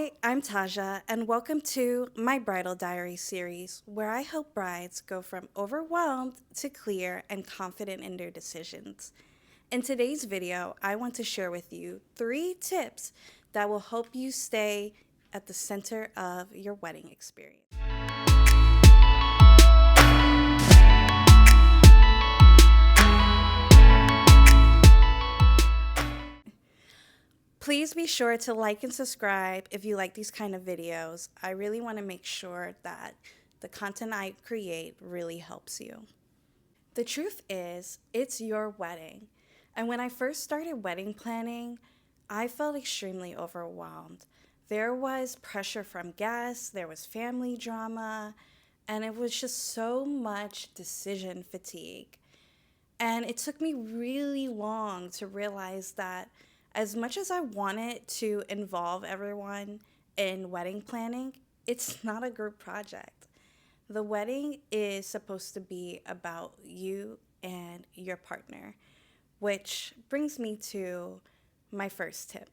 Hi, I'm Taja, and welcome to my Bridal Diary series, where I help brides go from overwhelmed to clear and confident in their decisions. In today's video, I want to share with you 3 tips that will help you stay at the center of your wedding experience. Please be sure to like and subscribe if you like these kind of videos. I really want to make sure that the content I create really helps you. The truth is, it's your wedding. And when I first started wedding planning, I felt extremely overwhelmed. There was pressure from guests, there was family drama, and it was just so much decision fatigue. And it took me really long to realize that as much as I wanted to involve everyone in wedding planning, it's not a group project. The wedding is supposed to be about you and your partner, which brings me to my first tip.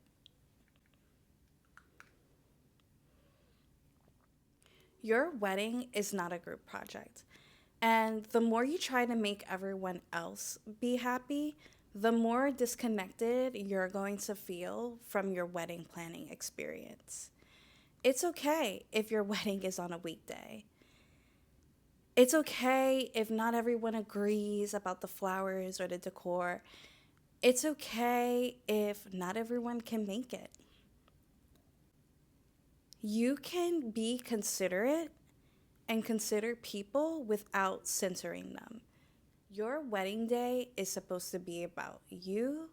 Your wedding is not a group project. And the more you try to make everyone else be happy, the more disconnected you're going to feel from your wedding planning experience. It's okay if your wedding is on a weekday. It's okay if not everyone agrees about the flowers or the decor. It's okay if not everyone can make it. You can be considerate and consider people without censoring them. Your wedding day is supposed to be about you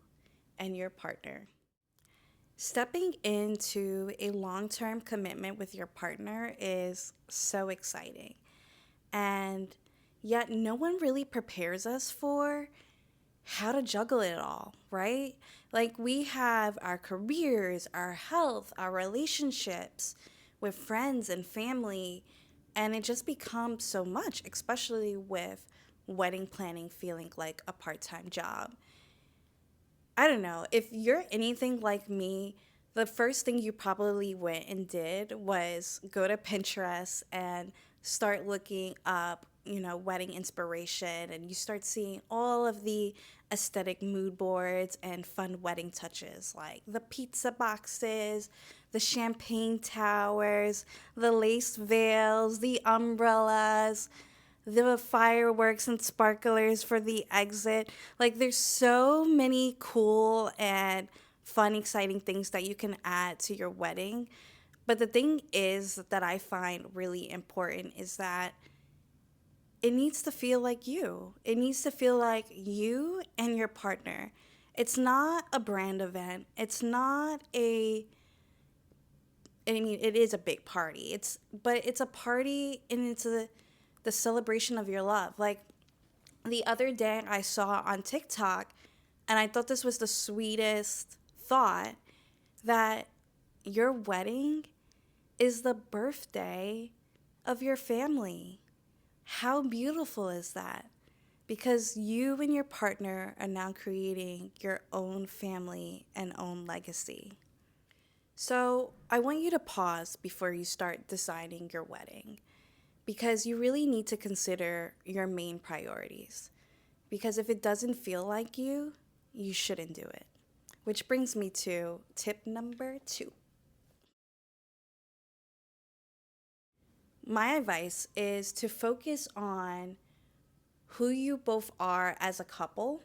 and your partner. Stepping into a long term commitment with your partner is so exciting. And yet, no one really prepares us for how to juggle it all, right? Like, we have our careers, our health, our relationships with friends and family, and it just becomes so much, especially with wedding planning feeling like a part time job. I don't know, if you're anything like me, the first thing you probably went and did was go to Pinterest and start looking up, wedding inspiration, and you start seeing all of the aesthetic mood boards and fun wedding touches like the pizza boxes, the champagne towers, the lace veils, the umbrellas, the fireworks and sparklers for the exit. Like, there's so many cool and fun, exciting things that you can add to your wedding. But the thing is that I find really important is that it needs to feel like you. It needs to feel like you and your partner. It's not a brand event. It's not I mean, it is a big party. But it's a party, and the celebration of your love. Like, the other day I saw on TikTok, and I thought this was the sweetest thought, that your wedding is the birthday of your family. How beautiful is that? Because you and your partner are now creating your own family and own legacy. So I want you to pause before you start designing your wedding, because you really need to consider your main priorities. Because if it doesn't feel like you shouldn't do it. Which brings me to tip number 2. My advice is to focus on who you both are as a couple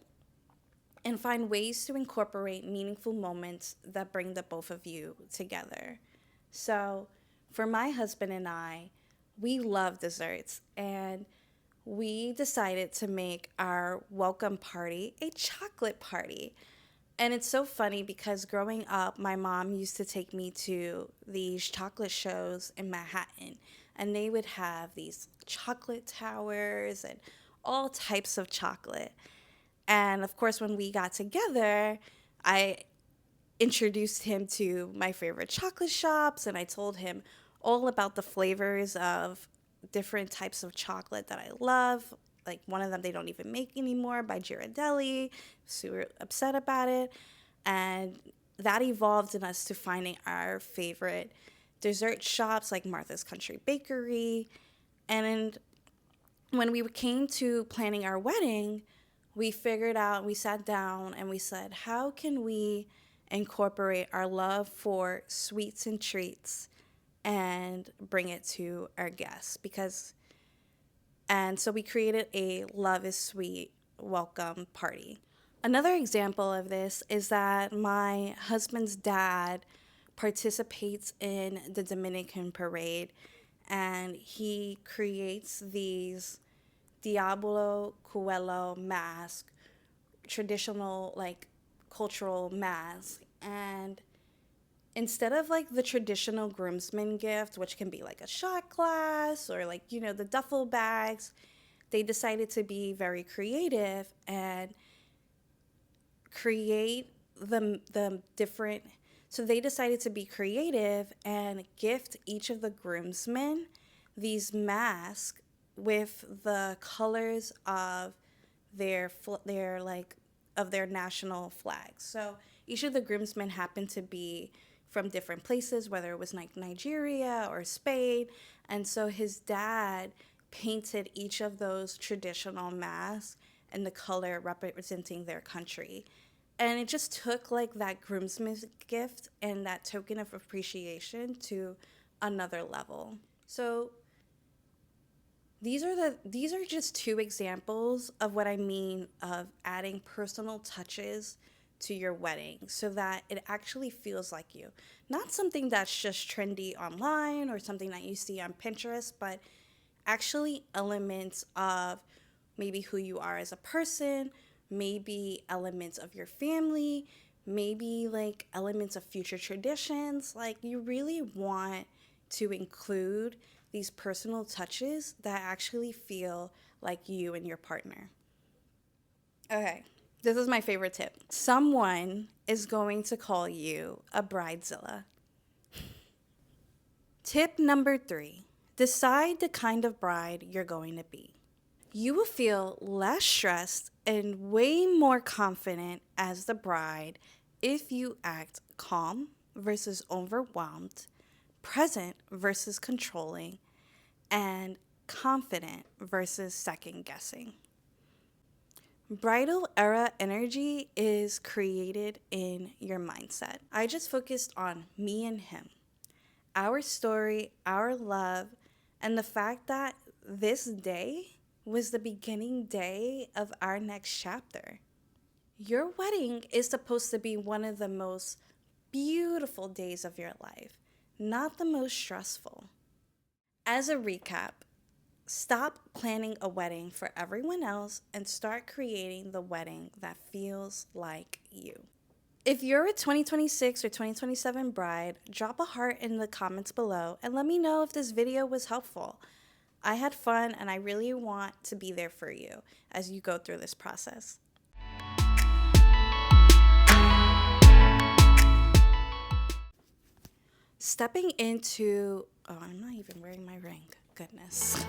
and find ways to incorporate meaningful moments that bring the both of you together. So, for my husband and I, we love desserts, and we decided to make our welcome party a chocolate party. And it's so funny because growing up, my mom used to take me to these chocolate shows in Manhattan, and they would have these chocolate towers and all types of chocolate. And of course, when we got together, I introduced him to my favorite chocolate shops, and I told him all about the flavors of different types of chocolate that I love. Like, one of them they don't even make anymore, by Ghirardelli. Super upset about it. And that evolved in us to finding our favorite dessert shops like Martha's Country Bakery. And when we came to planning our wedding, we figured out, we sat down and we said, how can we incorporate our love for sweets and treats and bring it to our guests? And so we created a Love is Sweet welcome party. Another example of this is that my husband's dad participates in the Dominican parade, and he creates these Diablo Coelho mask, traditional like cultural mask. And instead of like the traditional groomsmen gift, which can be like a shot glass or like, the duffel bags, they decided to be very creative and create the different. So they decided to be creative and gift each of the groomsmen these masks with the colors of their national flags. So each of the groomsmen happened to be from different places, whether it was like Nigeria or Spain. And so his dad painted each of those traditional masks and the color representing their country. And it just took like that groomsman's gift and that token of appreciation to another level. So these are just two examples of what I mean of adding personal touches to your wedding so that it actually feels like you. Not something that's just trendy online or something that you see on Pinterest, but actually elements of maybe who you are as a person, maybe elements of your family, maybe like elements of future traditions. Like you really want to include these personal touches that actually feel like you and your partner. Okay, this is my favorite tip. Someone is going to call you a bridezilla. Tip number 3, decide the kind of bride you're going to be. You will feel less stressed and way more confident as the bride if you act calm versus overwhelmed, present versus controlling, and confident versus second guessing. Bridal era energy is created in your mindset. I just focused on me and him, our story, our love, and the fact that this day was the beginning day of our next chapter. Your wedding is supposed to be one of the most beautiful days of your life, not the most stressful. As a recap, stop planning a wedding for everyone else and start creating the wedding that feels like you. If you're a 2026 or 2027 bride, drop a heart in the comments below and let me know if this video was helpful. I had fun and I really want to be there for you as you go through this process. Stepping into, I'm not even wearing my ring, goodness.